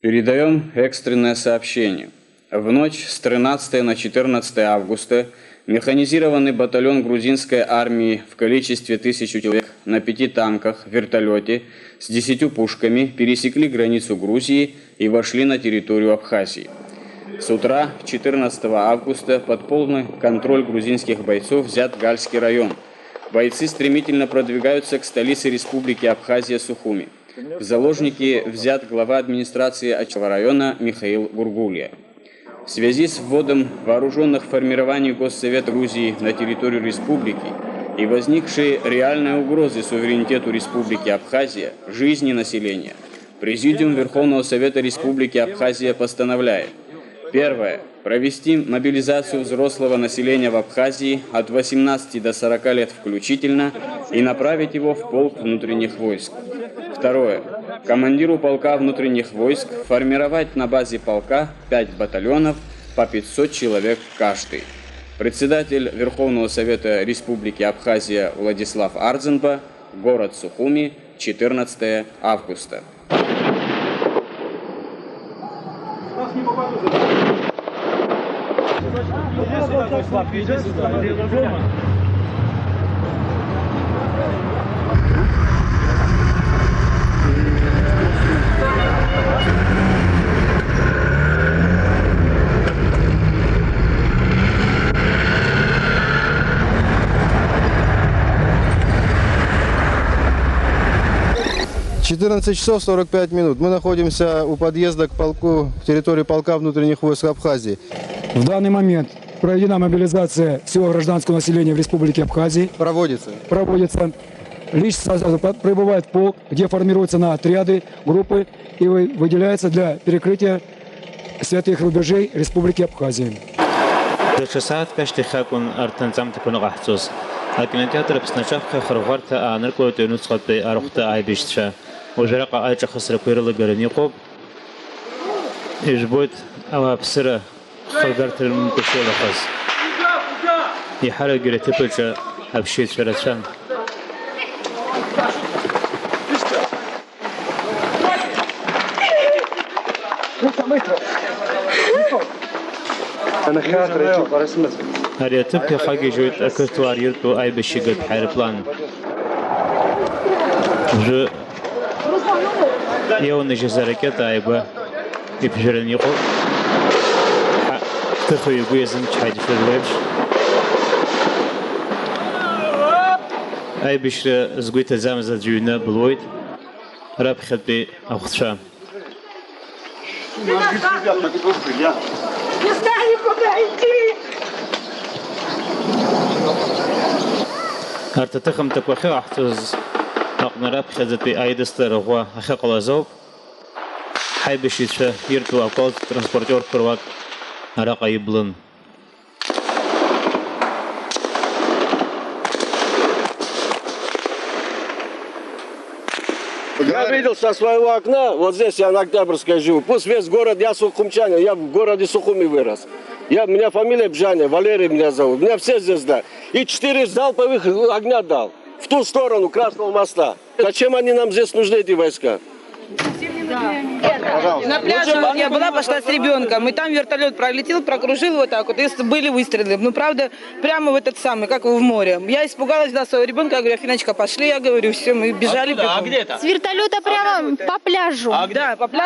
Передаем экстренное сообщение. В ночь с 13 на 14 августа механизированный батальон грузинской армии в количестве 1000 человек на 5 танках, вертолете с 10 пушками пересекли границу Грузии и вошли на территорию Абхазии. С утра 14 августа под полный контроль грузинских бойцов взят Гальский район. Бойцы стремительно продвигаются к столице республики Абхазия Сухуми. В заложники взят глава администрации Ачева района Михаил Гургулья. В связи с вводом вооруженных формирований Госсовета Грузии на территорию республики и возникшей реальной угрозы суверенитету республики Абхазия, жизни населения, Президиум Верховного Совета Республики Абхазия постановляет: первое. Провести мобилизацию взрослого населения в Абхазии от 18 до 40 лет включительно и направить его в полк внутренних войск. Второе. Командиру полка внутренних войск формировать на базе полка 5 батальонов по 500 человек каждый. Председатель Верховного Совета Республики Абхазия Владислав Ардзенба, город Сухуми, 14 августа. — 14 часов 45 минут. Мы находимся у подъезда к полку, территории полка внутренних войск Абхазии. В данный момент проведена мобилизация всего гражданского населения в Республике Абхазии. Проводится. Лично прибывает полк, где формируются на отряды, группы и выделяется для перекрытия святых рубежей Республики Абхазии. هريتبك خاجي جويت أكرتوار يرتو أي بشيقة حيربلان جو يوم نجزاركت أيبا يبجرن يقول تخو يقول يزم تحاجي في الويبش أي بشر زقويت زامزة جوينا بالويد راب خدبي أخشام Не знаю, куда идти. أرتتخم تكوخي أحتز أقنراب خزتي أيدستر هو أخاق لازوب حي بشيشة يرتو أقل ترانسبورتور كروات أراق يبلن. Я видел со своего окна, вот здесь я на Октябрьской живу, пусть весь город, я сухумчанин, я в городе Сухуми вырос. У меня фамилия Бжаня, Валерий меня зовут, меня все здесь знают. И 4 залповых огня дал, в ту сторону Красного моста. Зачем они нам здесь нужны, эти войска? На пляже я была, пошла с ребенком, и там вертолет пролетел, прокружил вот так вот, и были выстрелы. Ну, правда, прямо в этот самый, как в море. Я испугалась, да, своего ребенка, я говорю: Афиночка, пошли, я говорю, все, мы бежали. А где это? С вертолета прямо по пляжу. Да, по пляжу.